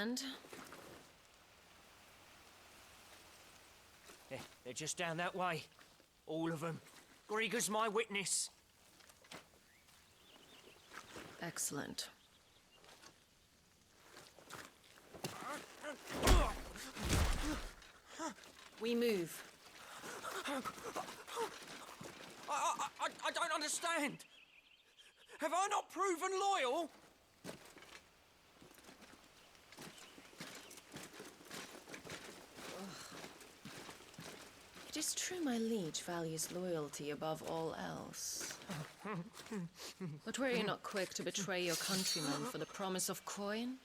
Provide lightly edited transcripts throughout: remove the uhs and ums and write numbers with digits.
understand. They're just down that way. All of them. Grieger's my witness. Excellent. We move. I don't understand. Have I not proven loyal? It is true my liege values loyalty above all else. But were you not quick to betray your countrymen for the promise of coin?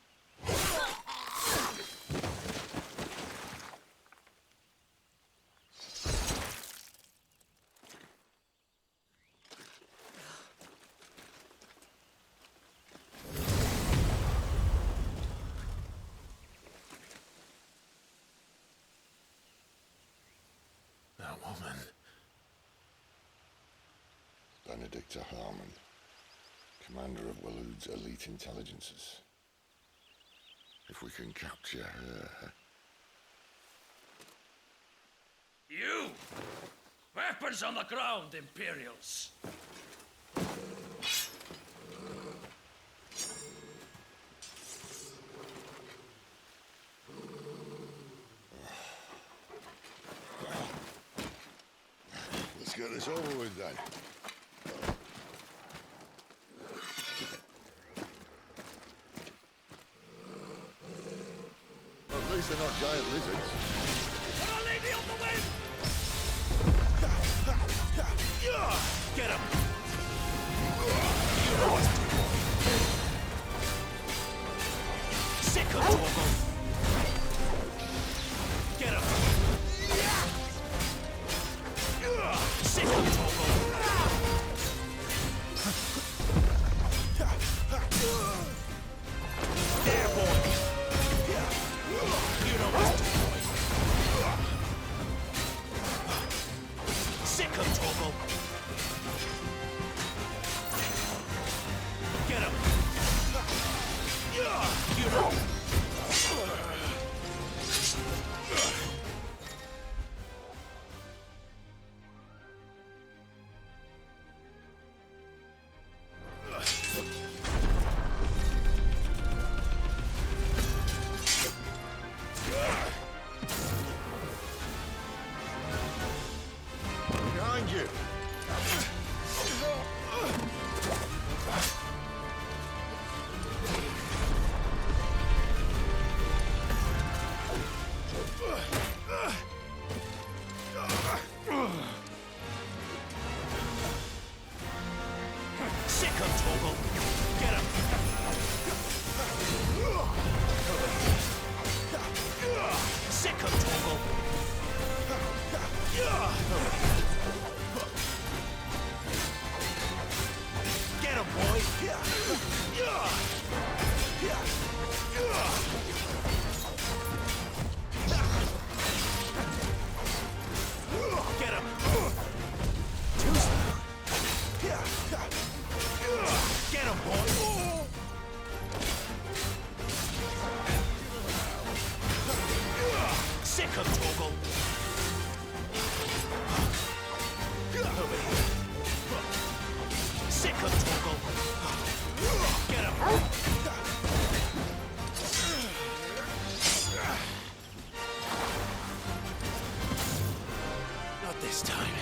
That woman. Benedicta Harmon, commander of Waloed's elite intelligences. If we can capture her... You! Weapons on the ground, Imperials! Let's get this over with then. At least they're not giant lizards. Put a lady on the wind! Get him! You know what to do. Sick of Torgal! Get him! Sick of Torgal! There, boy! You know what to do. Sick of Torgal! Get him! You know! Behind you! Sick of Torgal! Get him! Sick of Torgal! Get him, boy! Get him! Too slow. Get him, boy! Sick of Torgal! Over here. Sick of Torgal! Get him! Not this time.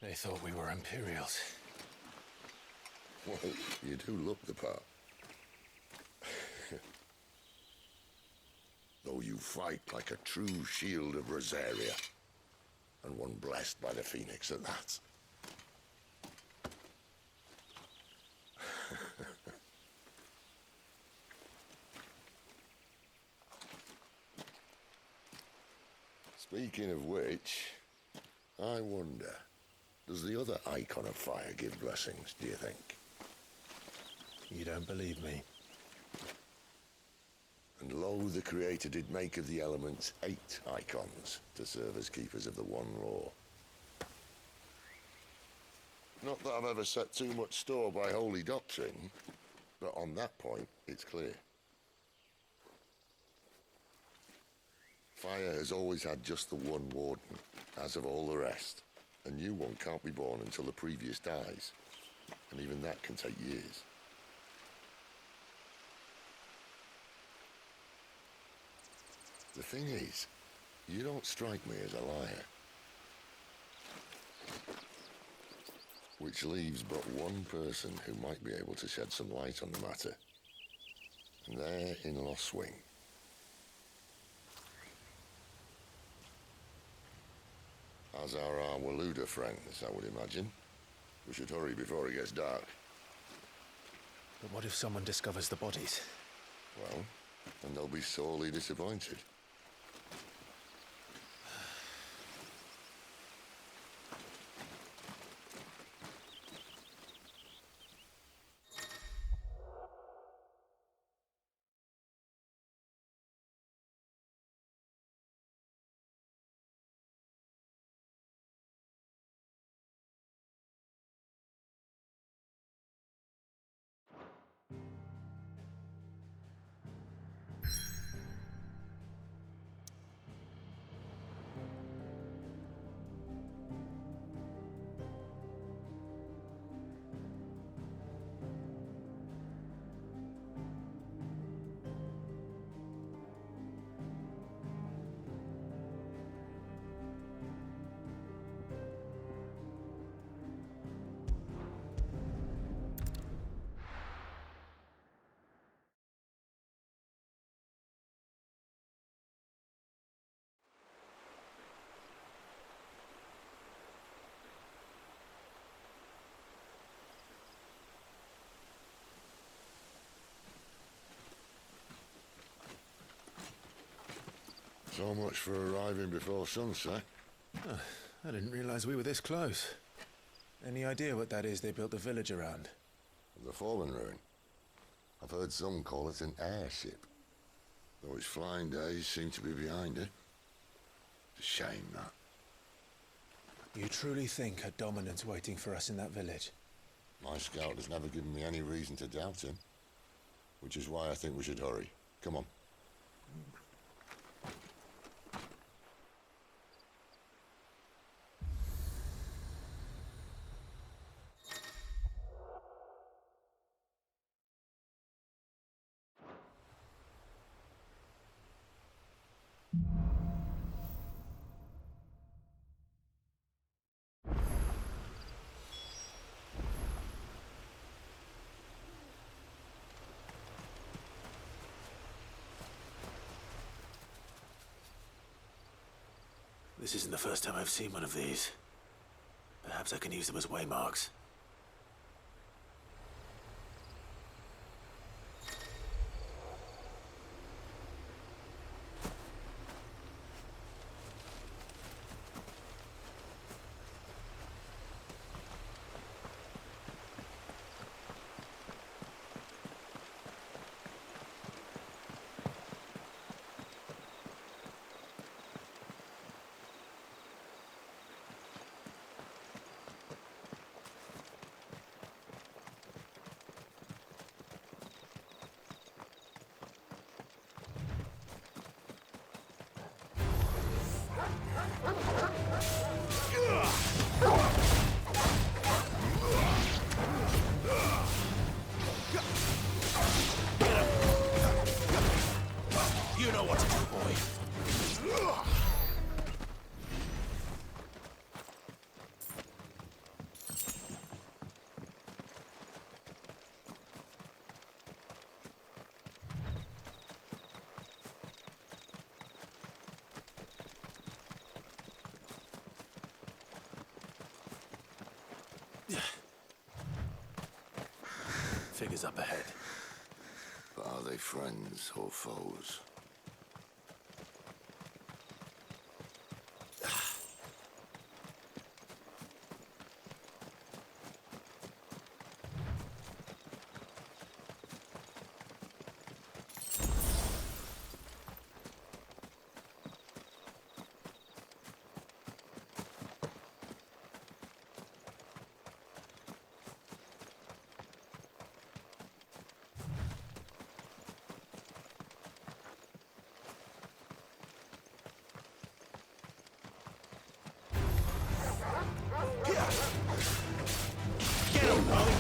They thought we were Imperials. Well, you do look the part. So you fight like a true shield of Rosaria. And one blessed by the Phoenix at that. Speaking of which, I wonder, does the other icon of fire give blessings, do you think? You don't believe me? And lo, the Creator did make of the elements 8 icons to serve as keepers of the one law. Not that I've ever set too much store by holy doctrine, but on that point, it's clear. Fire has always had just the one warden, as of all the rest. A new one can't be born until the previous dies, and even that can take years. The thing is, you don't strike me as a liar. Which leaves but one person who might be able to shed some light on the matter. And they're in Lost Swing. As are our Waluda friends, I would imagine. We should hurry before it gets dark. But what if someone discovers the bodies? Well, then they'll be sorely disappointed. So much for arriving before sunset. I didn't realize we were this close. Any idea what that is they built the village around? The fallen ruin. I've heard some call it an airship. Though its flying days seem to be behind it. It's a shame, that. You truly think a dominant's waiting for us in that village? My scout has never given me any reason to doubt him. Which is why I think we should hurry. Come on. This isn't the first time I've seen one of these. Perhaps I can use them as waymarks. Figures up ahead. But are they friends or foes? Get him, Molly!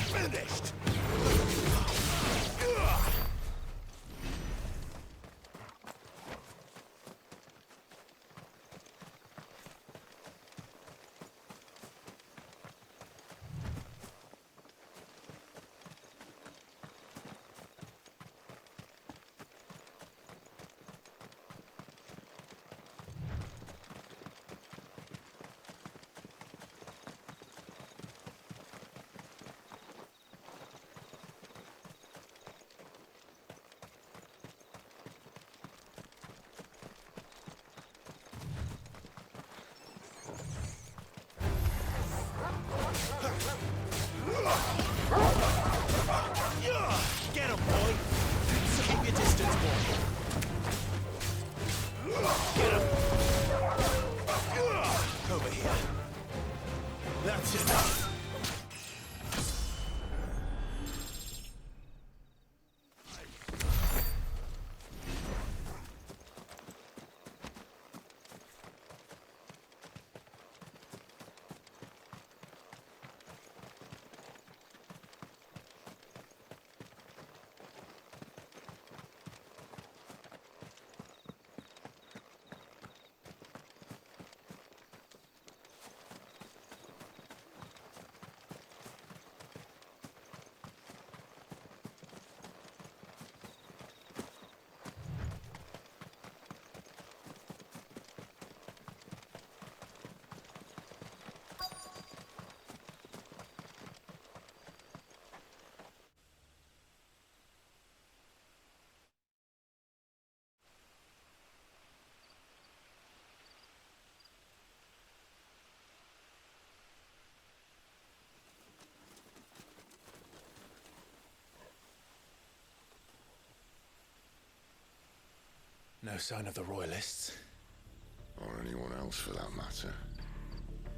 Finished! Get him, boy! Keep your distance, boy! Get him! Over here. That's enough! No sign of the Royalists. Or anyone else for that matter.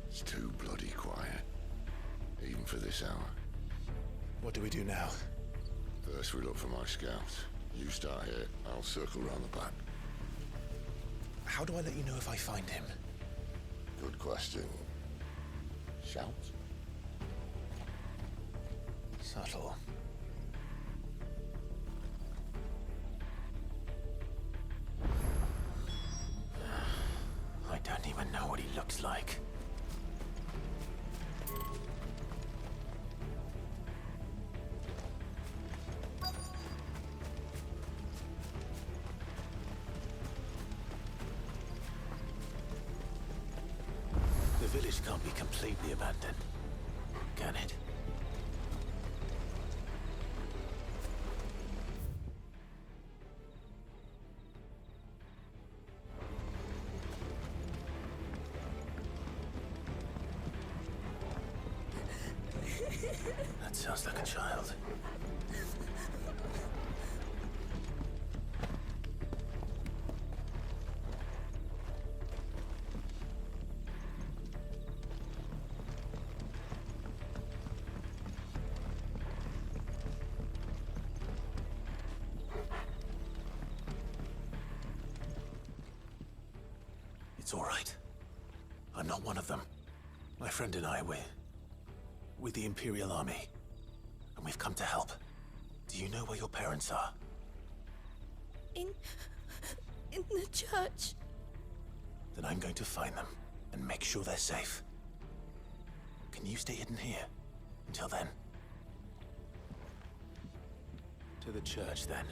It's too bloody quiet. Even for this hour. What do we do now? First we look for my scouts. You start here, I'll circle round the back. How do I let you know if I find him? Good question. Shout? Subtle. I don't even know what he looks like. The village can't be completely abandoned, can it? That sounds like a child. It's all right. I'm not one of them. My friend and I, we're with the Imperial Army. And we've come to help. Do you know where your parents are? In the church. Then I'm going to find them and make sure they're safe. Can you stay hidden here until then? To the church, then.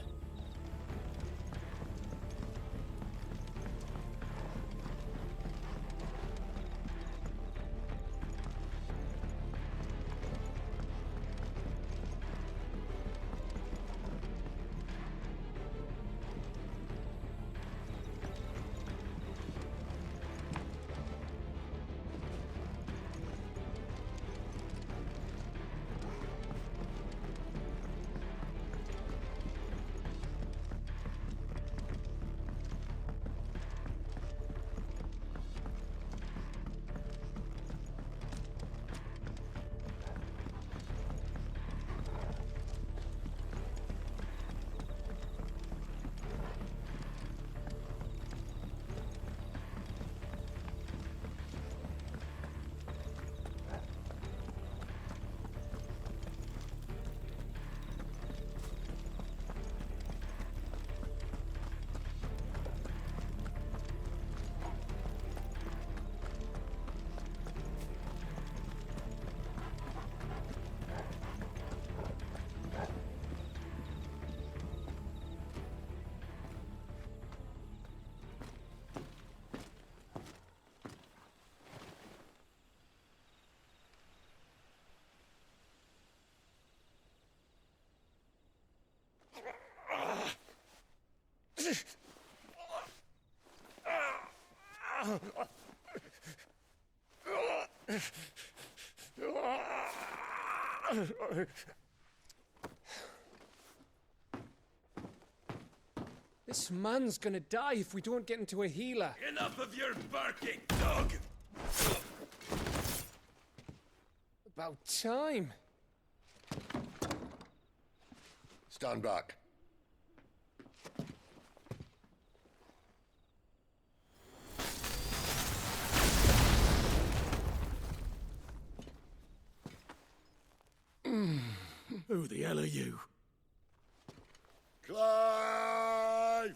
This man's gonna die if we don't get into a healer. Enough of your barking, dog! About time. Stand back. Who the hell are you? Clive!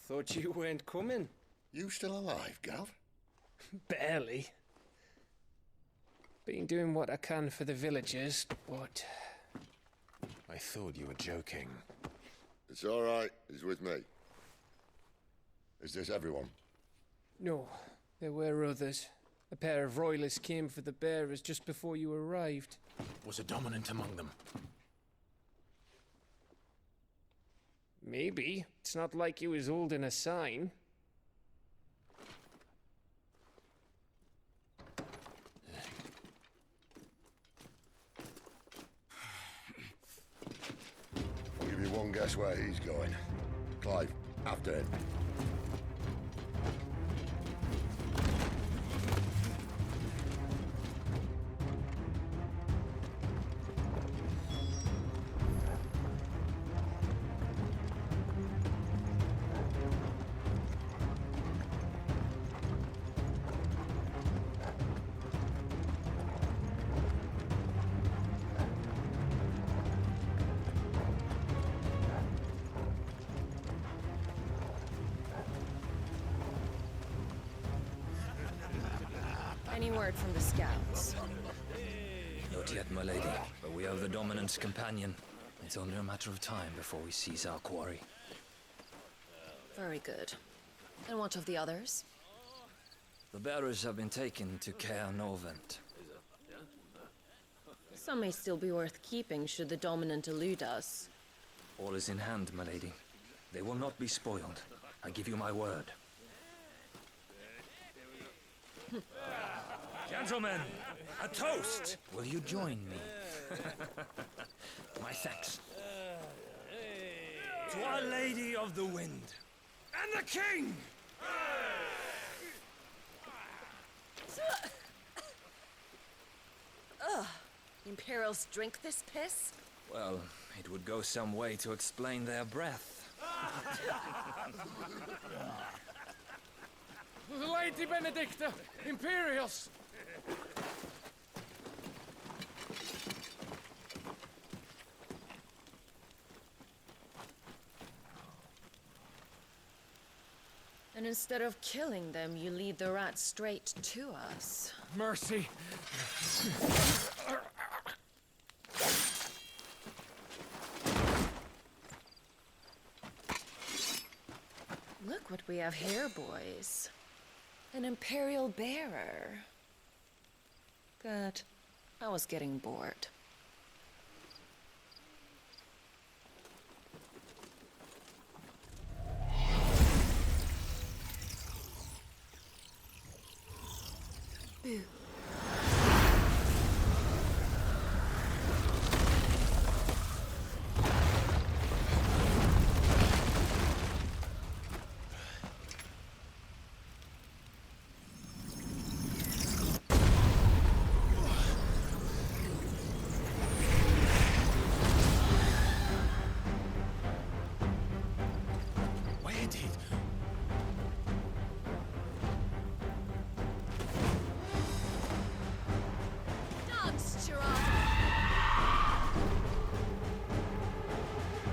Thought you weren't coming. You still alive, Gav? Barely. Been doing what I can for the villagers, but... I thought you were joking. It's all right. He's with me. Is this everyone? No, there were others. A pair of royalists came for the bearers just before you arrived. Was a dominant among them? Maybe. It's not like he was holding a sign. I'll give you one guess where he's going. Clive, after him. Any word from the scouts? Not yet, my lady, but we have the Dominant's companion. It's only a matter of time before we seize our quarry. Very good. And what of the others? The bearers have been taken to Caer Novent. Some may still be worth keeping should the Dominant elude us. All is in hand, my lady. They will not be spoiled. I give you my word. Gentlemen, a toast! Will you join me? My thanks. To Our Lady of the Wind. And the King! Imperials drink this piss? Well, it would go some way to explain their breath. Lady Benedicta! Imperials! And instead of killing them, you lead the rats straight to us. Mercy! Look what we have here, boys. An Imperial bearer. Good. I was getting bored. Boo. Where did...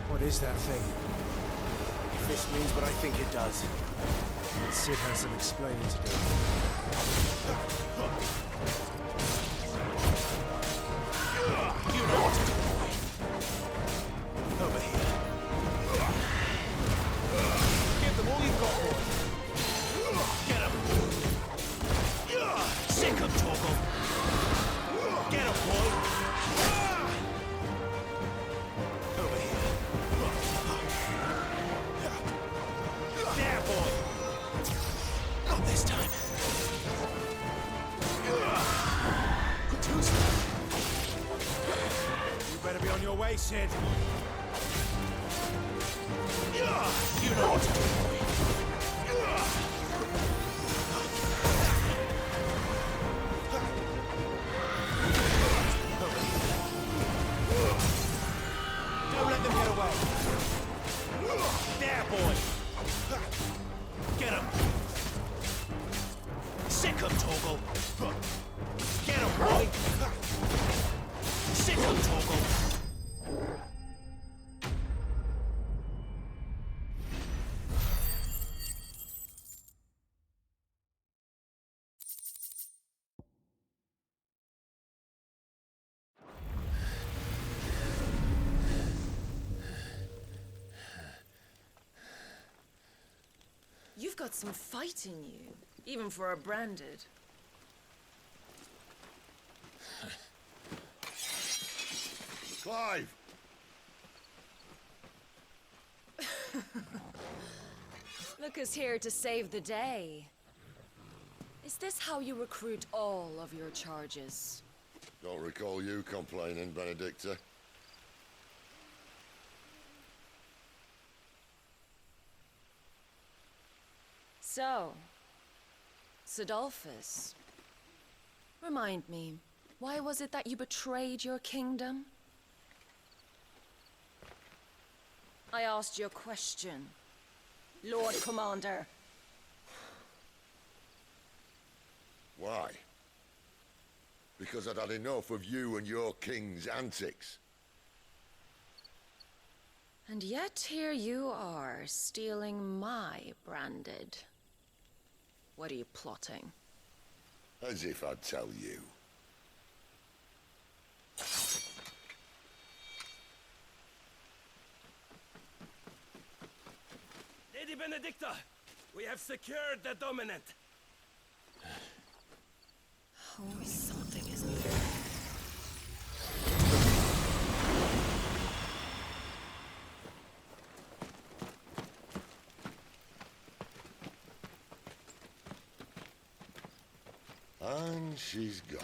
What is that thing? If this means what I think it does, Sid has some explaining to do. You know what to do, boy. Over here. Give them all you've got, boy. Get him. Sick 'em, Torgal. Get him, boy. Over here. away, Sid. You know what to do. Don't let them get away. There, boy. Get him. Sick him, Torgal. Get him, boy. Sick him, Torgal. You've got some fight in you, even for a branded. Clive! Look who's here to save the day. Is this how you recruit all of your charges? Don't recall you complaining, Benedicta. So, Sidolphus, remind me, why was it that you betrayed your kingdom? I asked you a question, Lord Commander. Why? Because I'd had enough of you and your king's antics. And yet here you are, stealing my branded. What are you plotting? As if I'd tell you. Lady Benedicta, we have secured the Dominant. Always something, isn't there? And she's gone.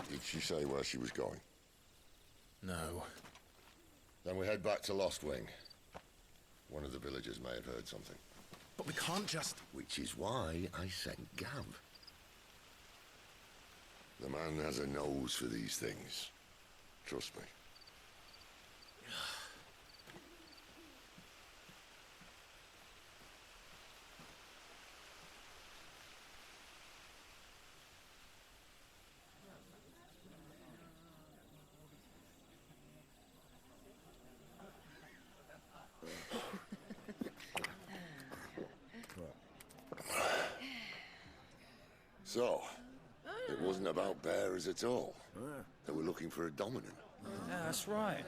Did she say where she was going? No. Then we head back to Lost Wing. One of the villagers may have heard something. But we can't just... Which is why I sent Gav. The man has a nose for these things. Trust me. So, it wasn't about bearers at all. They were looking for a dominant. Yeah, that's right.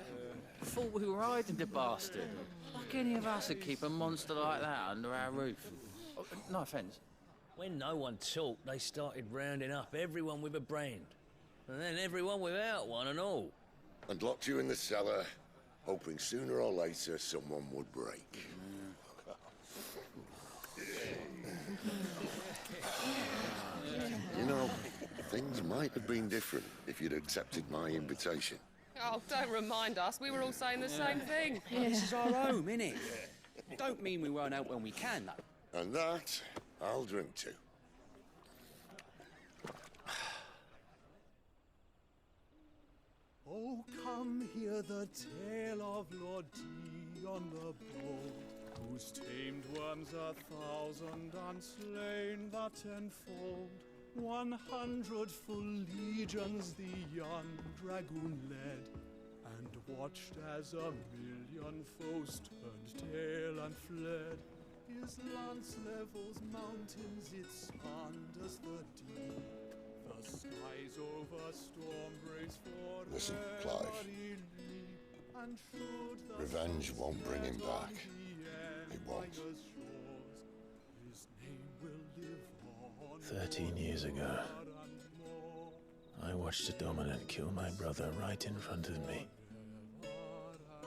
Thought we were hiding the bastard. Like any of us would keep a monster like that under our roof. Oh, no offence. When no one talked, they started rounding up everyone with a brand. And then everyone without one and all. And locked you in the cellar, hoping sooner or later someone would break. You know, things might have been different if you'd accepted my invitation. Oh, don't remind us. We were all saying the same thing. This is our home, innit? Don't mean we won't help when we can, though. And that, I'll drink to. Oh, come hear the tale of Lord Dion the Bold, whose tamed worms 1,000 and slain the tenfold. 100 full legions the young dragoon led, and watched as 1,000,000 foes turned tail and fled. His lance levels mountains, it sanders the deep. The skies over storm breaks for Listen, Clive. and should the Revenge won't bring him back. It won't. His name will live on 13 years ago, I watched a dominant kill my brother right in front of me.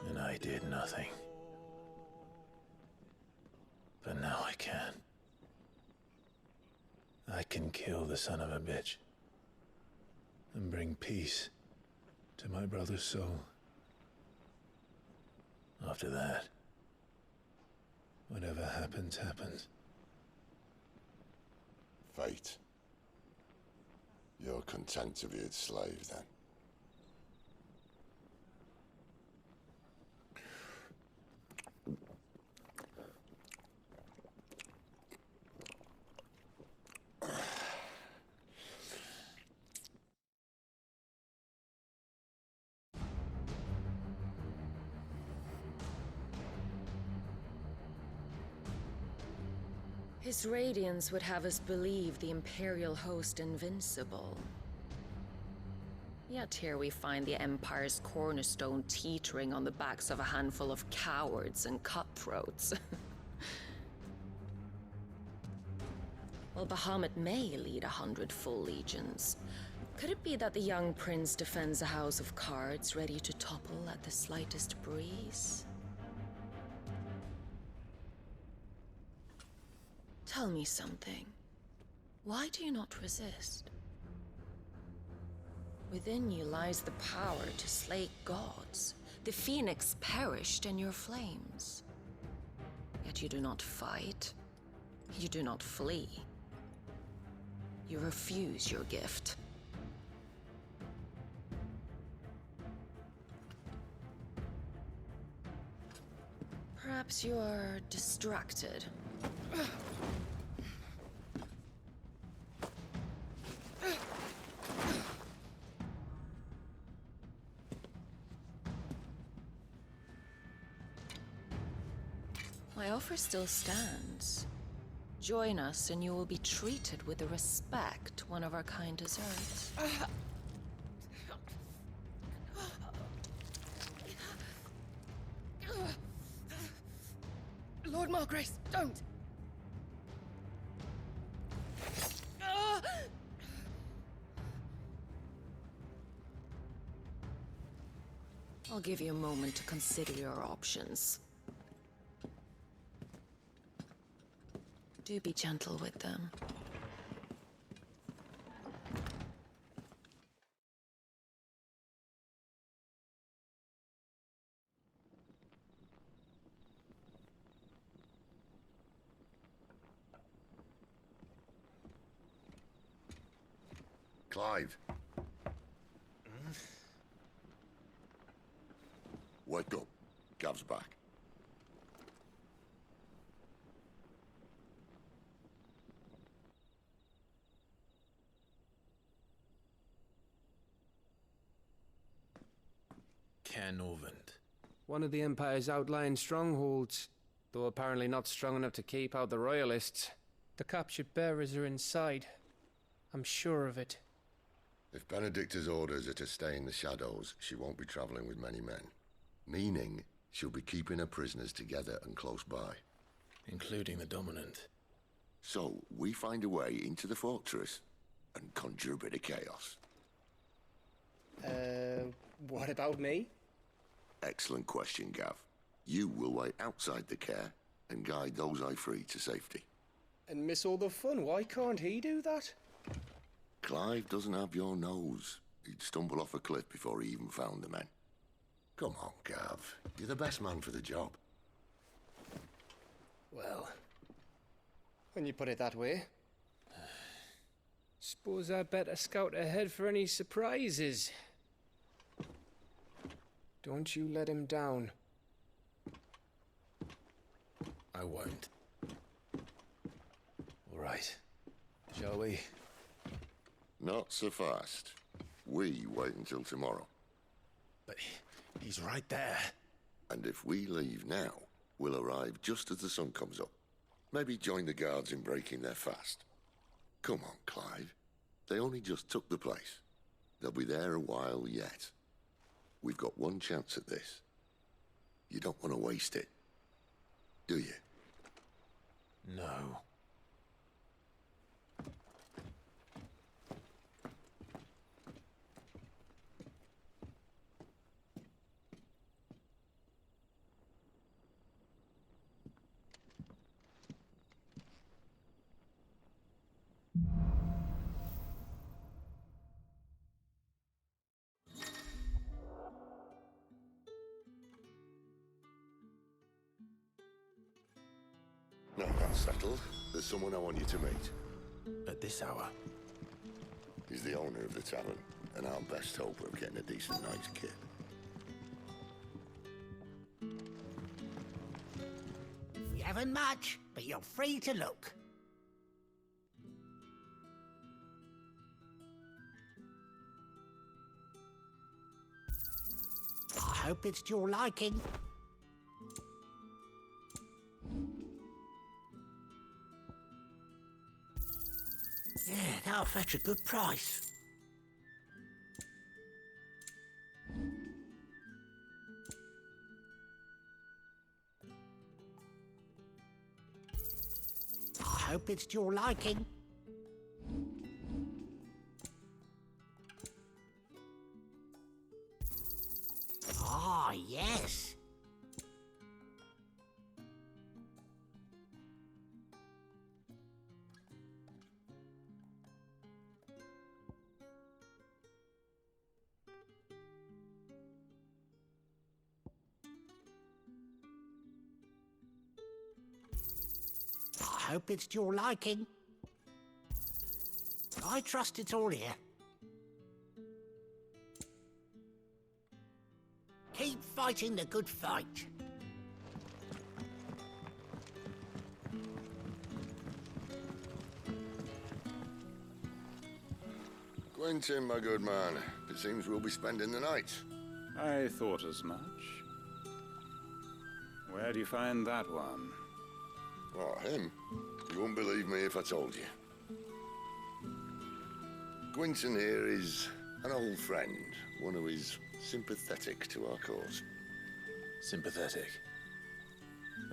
And I did nothing. But now I can. I can kill the son of a bitch. And bring peace to my brother's soul. After that, whatever happens, happens. Fate. You're content to be its slave, then? His radiance would have us believe the Imperial host invincible. Yet here we find the Empire's cornerstone teetering on the backs of a handful of cowards and cutthroats. Well, Bahamut may lead 100 full legions. Could it be that the young prince defends a house of cards ready to topple at the slightest breeze? Tell me something. Why do you not resist? Within you lies the power to slay gods. The phoenix perished in your flames. Yet you do not fight. You do not flee. You refuse your gift. Perhaps you are distracted. My offer still stands. Join us and you will be treated with the respect one of our kind deserves. Lord Margrace, don't! I'll give you a moment to consider your options. Do be gentle with them. Clive. Wake up. Gav's back. Canovant. One of the Empire's outlying strongholds, though apparently not strong enough to keep out the Royalists. The captured bearers are inside. I'm sure of it. If Benedicta's orders are to stay in the shadows, she won't be traveling with many men. Meaning, she'll be keeping her prisoners together and close by. Including the Dominant. So, we find a way into the fortress and conjure a bit of chaos. What about me? Excellent question, Gav. You will wait outside the care and guide those I free to safety. And miss all the fun. Why can't he do that? Clive doesn't have your nose. He'd stumble off a cliff before he even found the men. Come on, Gav. You're the best man for the job. Well, when you put it that way. Suppose I'd better scout ahead for any surprises. Don't you let him down. I won't. All right. Shall we? Not so fast. We wait until tomorrow. But he's right there. And if we leave now, we'll arrive just as the sun comes up. Maybe join the guards in breaking their fast. Come on, Clive. They only just took the place. They'll be there a while yet. We've got one chance at this. You don't want to waste it, do you? No. No, that's settled. There's someone I want you to meet. At this hour? He's the owner of the tavern, and our best hope of getting a decent night's kit. We haven't much, but you're free to look. I hope it's to your liking. Yeah, that'll fetch a good price. I hope it's to your liking. Ah, yes. I hope it's to your liking. I trust it's all here. Keep fighting the good fight. Quentin, my good man. It seems we'll be spending the night. I thought as much. Where do you find that one? Oh, him? You wouldn't believe me if I told you. Quentin here is an old friend, one who is sympathetic to our cause. Sympathetic.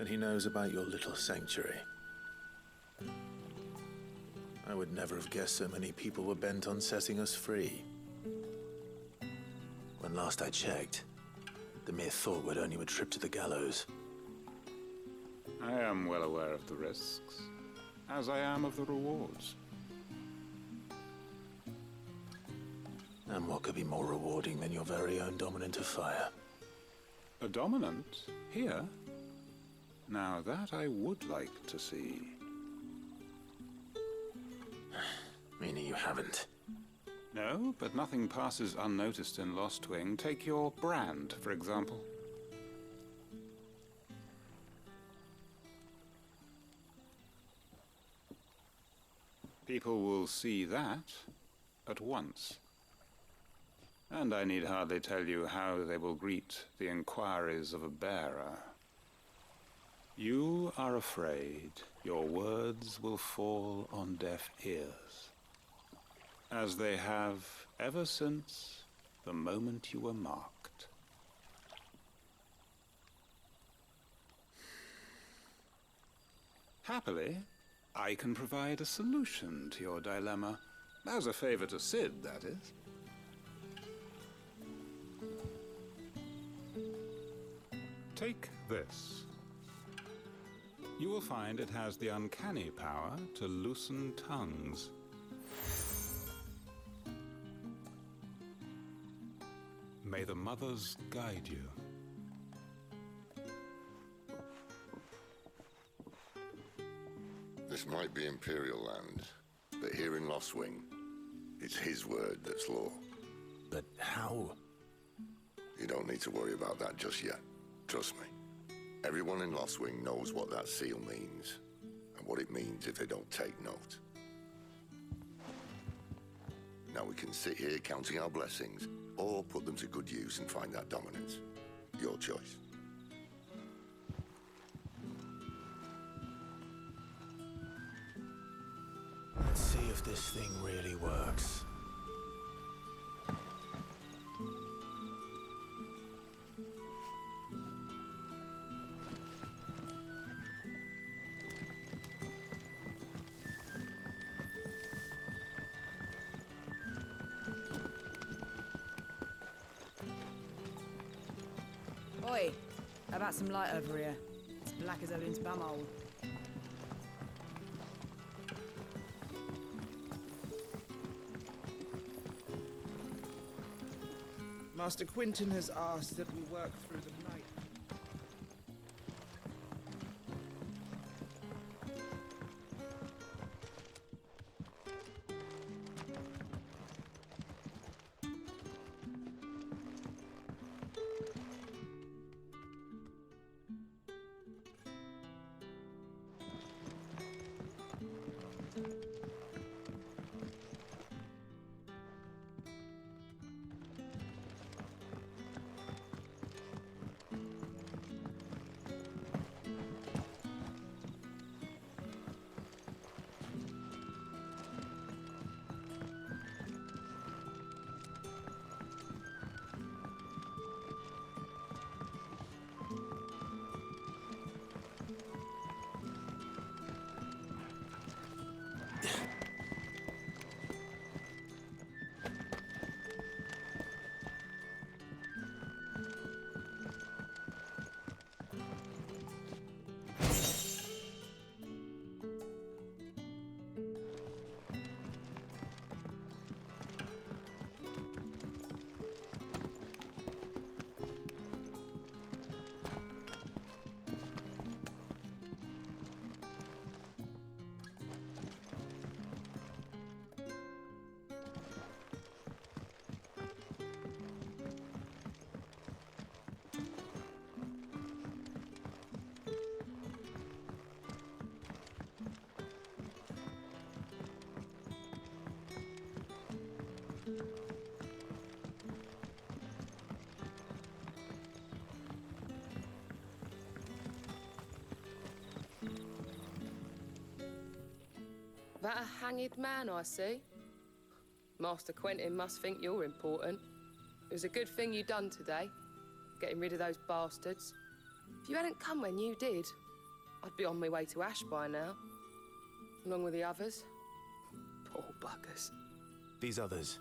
And he knows about your little sanctuary. I would never have guessed so many people were bent on setting us free. When last I checked, the mere thought would earn you a trip to the gallows. I am well aware of the risks, as I am of the rewards. And what could be more rewarding than your very own dominant of fire? A dominant? Here? Now that I would like to see. Meaning you haven't? No, but nothing passes unnoticed in Lost Wing. Take your brand, for example. People will see that at once. And I need hardly tell you how they will greet the inquiries of a bearer. You are afraid your words will fall on deaf ears, as they have ever since the moment you were marked. Happily, I can provide a solution to your dilemma. As a favor to Sid, that is. Take this. You will find it has the uncanny power to loosen tongues. May the mothers guide you. This might be Imperial land, but here in Lost Wing, it's his word that's law. But how? You don't need to worry about that just yet. Trust me. Everyone in Lost Wing knows what that seal means, and what it means if they don't take note. Now we can sit here counting our blessings, or put them to good use and find that dominance. Your choice. Let's see if this thing really works. Oi, how about some light over here? It's black as Odin's bumhole. Master Quentin has asked that we work through the night. That a hanged man, I see. Master Quentin must think you're important. It was a good thing you done today, getting rid of those bastards. If you hadn't come when you did, I'd be on my way to Ash by now, along with the others. Poor buggers. These others,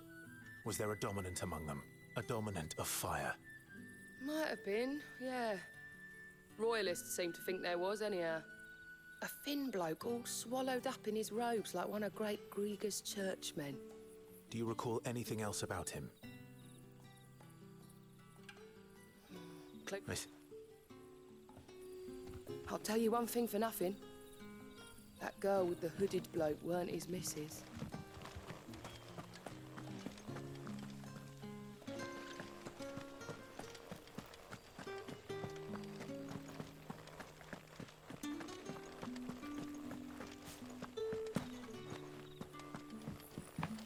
was there a dominant among them? A dominant of fire? Might have been, yeah. Royalists seem to think there was, anyhow. A thin bloke all swallowed up in his robes like one of great Grieger's churchmen. Do you recall anything else about him? Miss? I'll tell you one thing for nothing. That girl with the hooded bloke weren't his missus.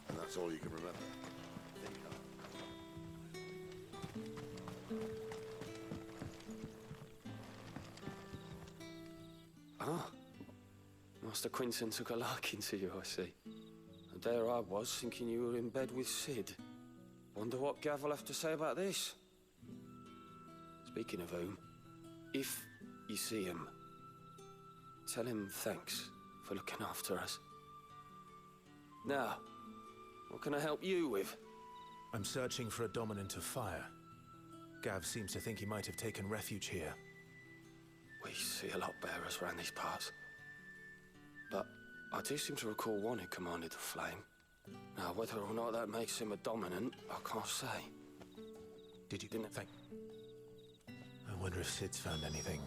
And that's all you can remember? Ah. Master Quinton took a liking to you, I see. And there I was, thinking you were in bed with Sid. Wonder what Gav will have to say about this. Speaking of whom, if you see him, tell him thanks for looking after us. Now, what can I help you with? I'm searching for a dominant of fire. Gav seems to think he might have taken refuge here. We see a lot bearers around these parts. But I do seem to recall one who commanded the flame. Now, whether or not that makes him a dominant, I can't say. Did you think? I wonder if Sid's found anything.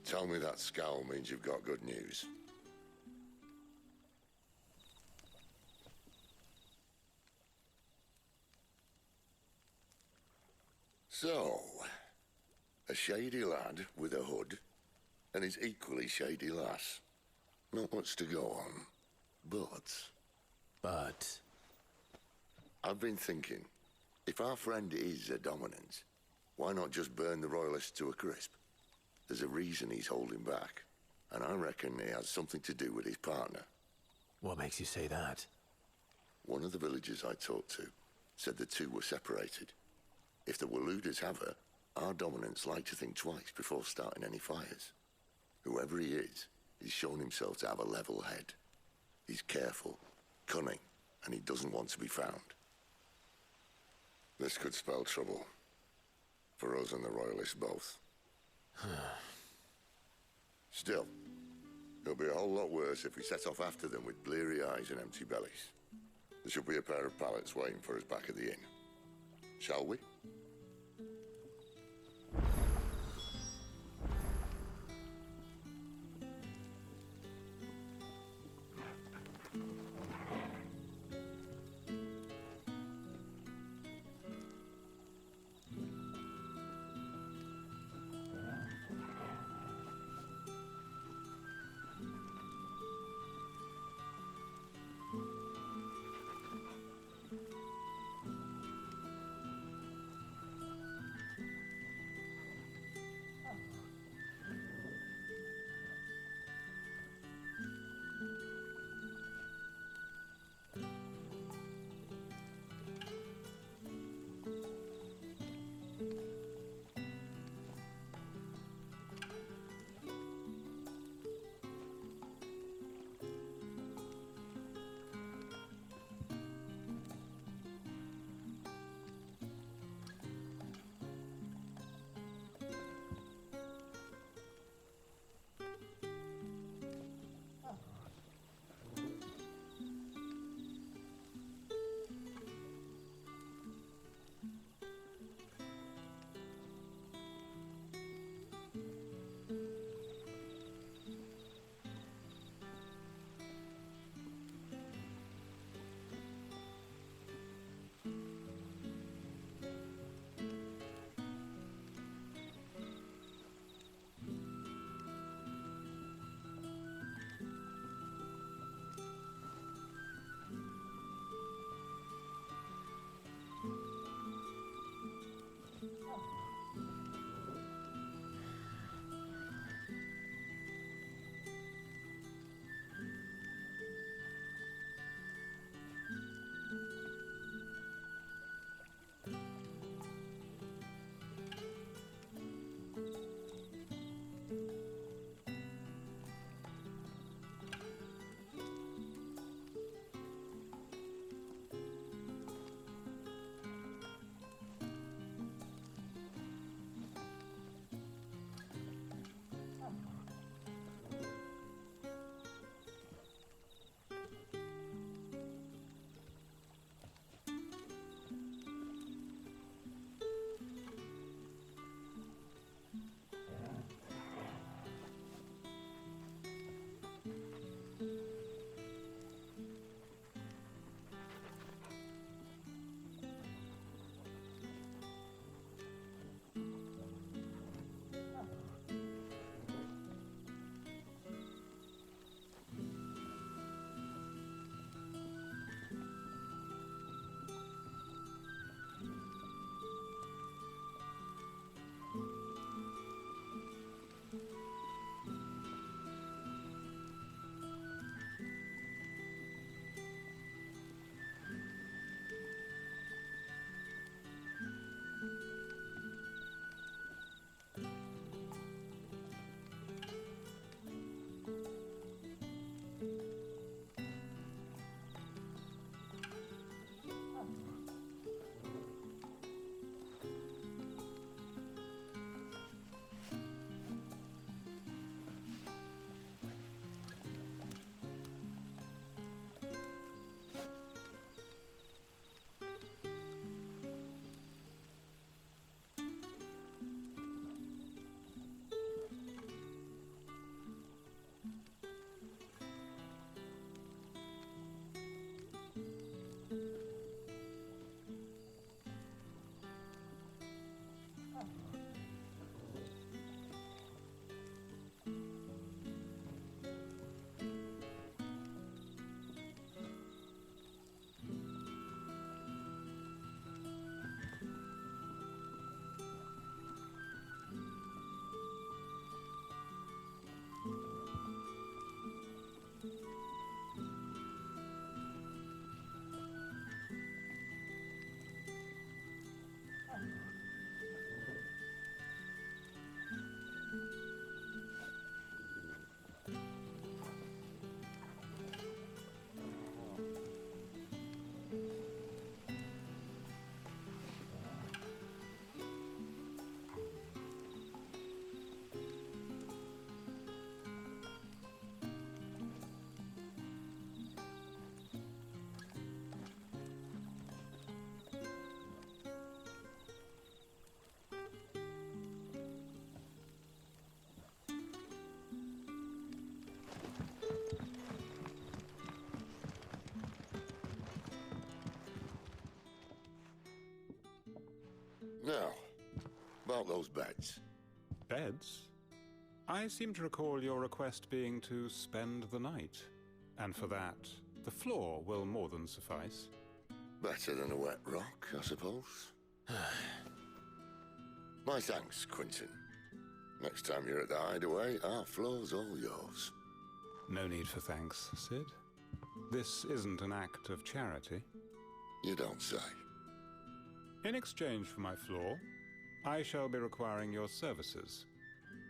Tell me that scowl means you've got good news. So, a shady lad with a hood and his equally shady lass. Not much to go on, but... I've been thinking, if our friend is a dominant, why not just burn the Royalists to a crisp? There's a reason he's holding back, and I reckon he has something to do with his partner. What makes you say that? One of the villagers I talked to said the two were separated. If the Waluders have her, our dominants like to think twice before starting any fires. Whoever he is, he's shown himself to have a level head. He's careful, cunning, and he doesn't want to be found. This could spell trouble. For us and the Royalists both. Still, it'll be a whole lot worse if we set off after them with bleary eyes and empty bellies. There should be a pair of pallets waiting for us back at the inn. Shall we? Now, about those beds. Beds? I seem to recall your request being to spend the night. And for that, the floor will more than suffice. Better than a wet rock, I suppose. My thanks, Quentin. Next time you're at the Hideaway, our floor's all yours. No need for thanks, Sid. This isn't an act of charity. You don't say. In exchange for my floor, I shall be requiring your services.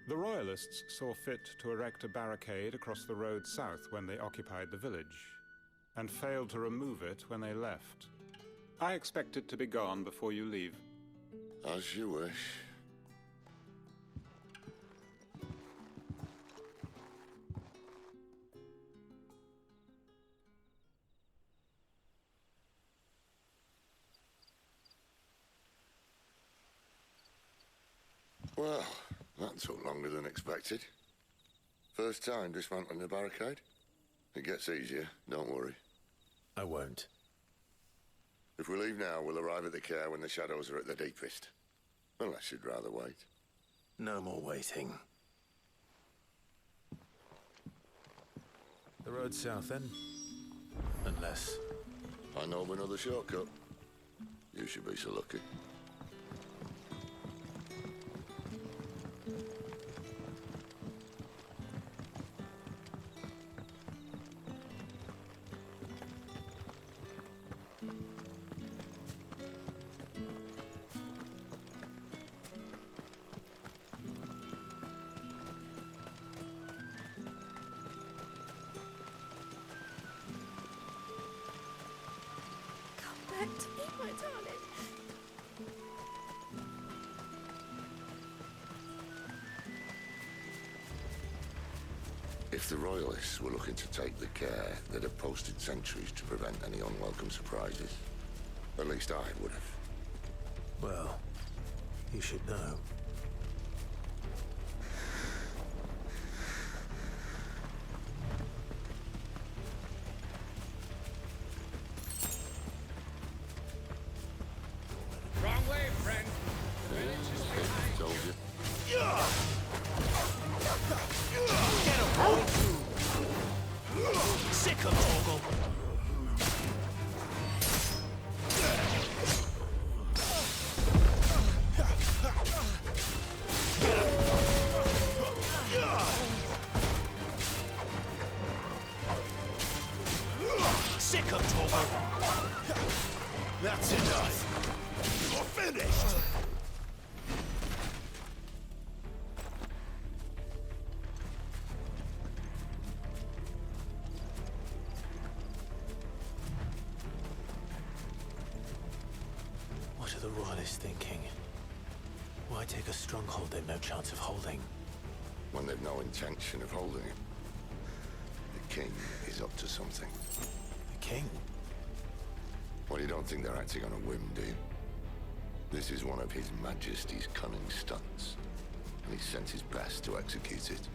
The Royalists saw fit to erect a barricade across the road south when they occupied the village, and failed to remove it when they left. I expect it to be gone before you leave. As you wish. Well, that took longer than expected. First time dismantling the barricade? It gets easier, don't worry. I won't. If we leave now, we'll arrive at the care when the shadows are at their deepest. Unless you'd rather wait. No more waiting. The road south, then? Unless... I know of another shortcut. You should be so lucky. Back to me, my darling. If the Royalists were looking to take the care, they'd have posted sentries to prevent any unwelcome surprises. At least I would have. Well, you should know. Wrong way, friend. The village is behind. Told you. Get him, boy! Sick of Torgal! Sick of Torgal! That's enough! You're finished! What are the Royalists thinking? Why take a stronghold they've no chance of holding? When they've no intention of holding it. The king is up to something. The king? Well, you don't think they're acting on a whim, do you? This is one of His Majesty's cunning stunts, and he's sent his best to execute it.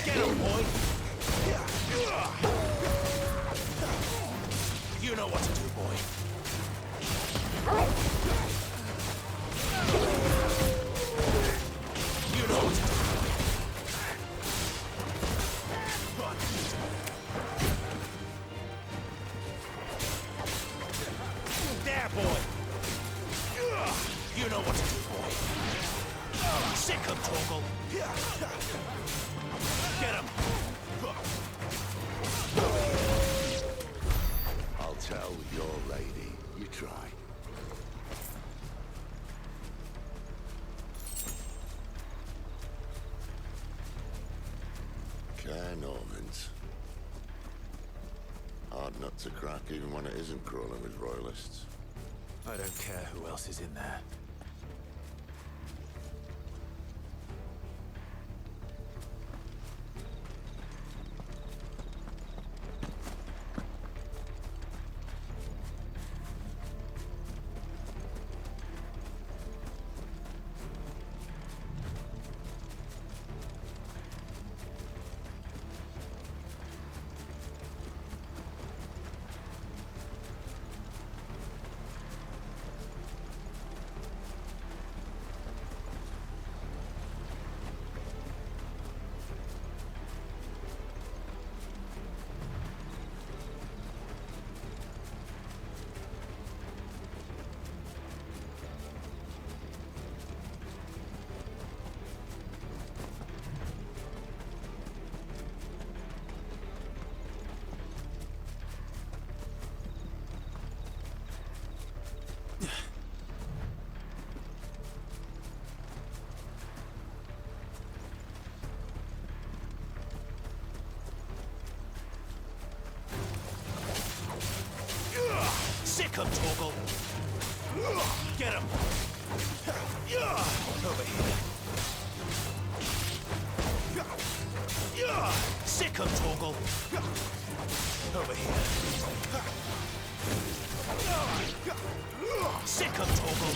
Get him, boy! You know what to do, boy. You know what to do. There, boy! You know what to do, boy. Sick of Torgal! Get him! I'll tell your lady. You try. Cairn Orvins. Hard nut nut to crack even when it isn't crawling with royalists. I don't care who else is in there. Sick 'em, Torgal! Get him! Over here! Sick 'em, Torgal! Over here! Sick 'em, Torgal!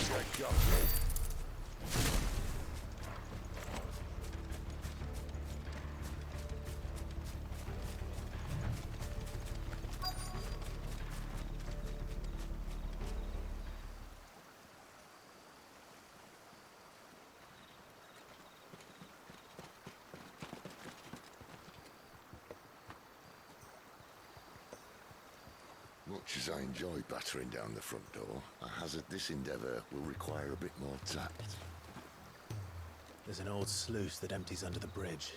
Much as I enjoy battering down the front door, I hazard this endeavour will require a bit more tact. There's an old sluice that empties under the bridge.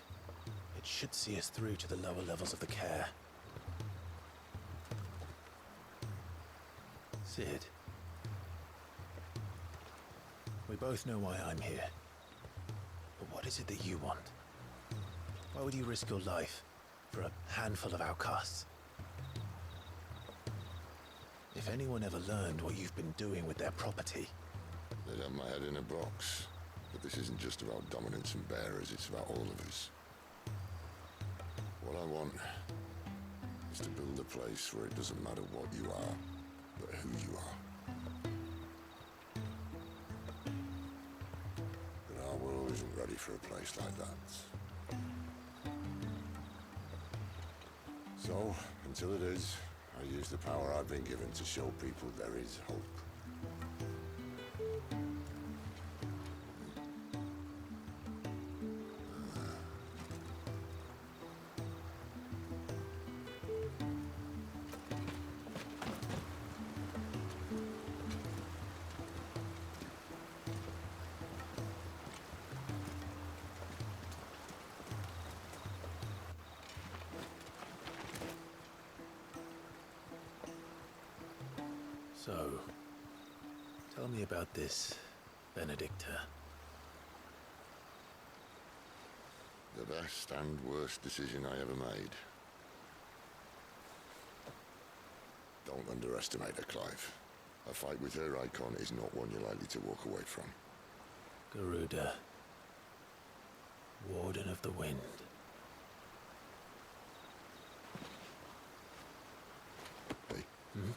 It should see us through to the lower levels of the care. Sid. We both know why I'm here. But what is it that you want? Why would you risk your life for a handful of outcasts? If anyone ever learned what you've been doing with their property... They'd have my head in a box. But this isn't just about dominance and bearers, it's about all of us. What I want is to build a place where it doesn't matter what you are, but who you are. But our world isn't ready for a place like that. So, until it is, I use the power I've been given to show people there is hope. So, tell me about this, Benedicta. The best and worst decision I ever made. Don't underestimate her, Clive. A fight with her icon is not one you're likely to walk away from. Garuda, Warden of the Wind. Hey. Hmm?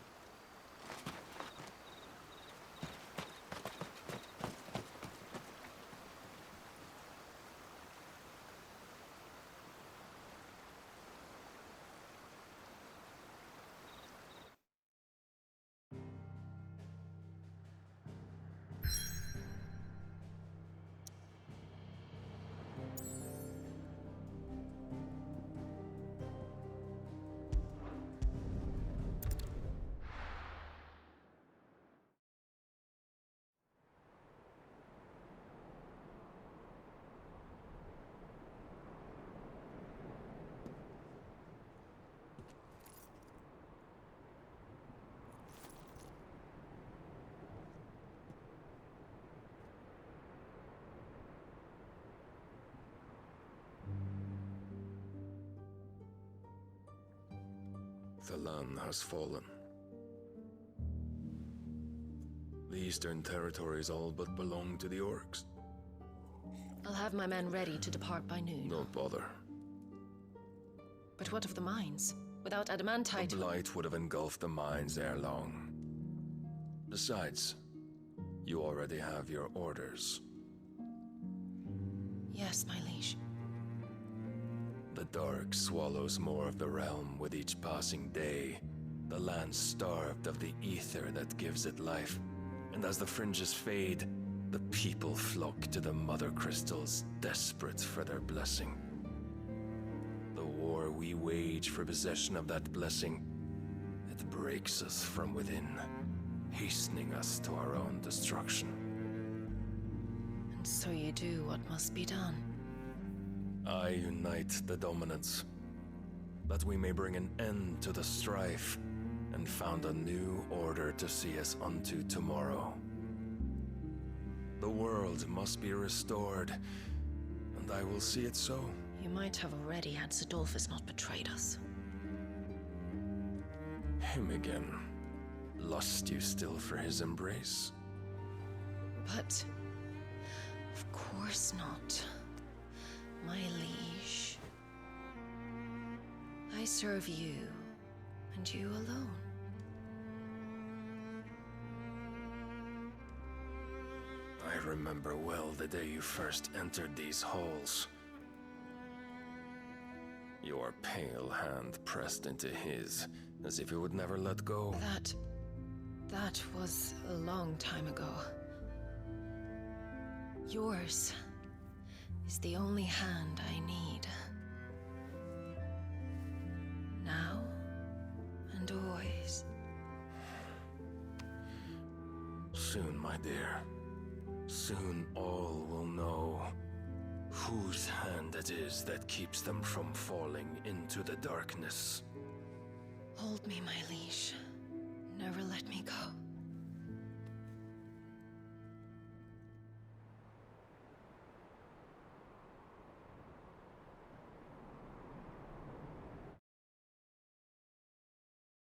The land has fallen. The Eastern territories all but belong to the orcs. I'll have my men ready to depart by noon. Don't bother. But what of the mines? Without adamantite... The blight would have engulfed the mines ere long. Besides, you already have your orders. Yes, my liege. The dark swallows more of the realm with each passing day. The land starved of the ether that gives it life. And as the fringes fade, the people flock to the mother crystals, desperate for their blessing. The war we wage for possession of that blessing, it breaks us from within, hastening us to our own destruction. And so you do what must be done. I unite the dominants, that we may bring an end to the strife, and found a new order to see us unto tomorrow. The world must be restored, and I will see it so. You might have already had Zidolphus not betrayed us. Him again. Lust you still for his embrace? But... of course not. My liege. I serve you, and you alone. I remember well the day you first entered these halls. Your pale hand pressed into his, as if it would never let go. That was a long time ago. Yours is the only hand I need. Now and always. Soon, my dear. Soon all will know whose hand it is that keeps them from falling into the darkness. Hold me, my liege. Never let me go.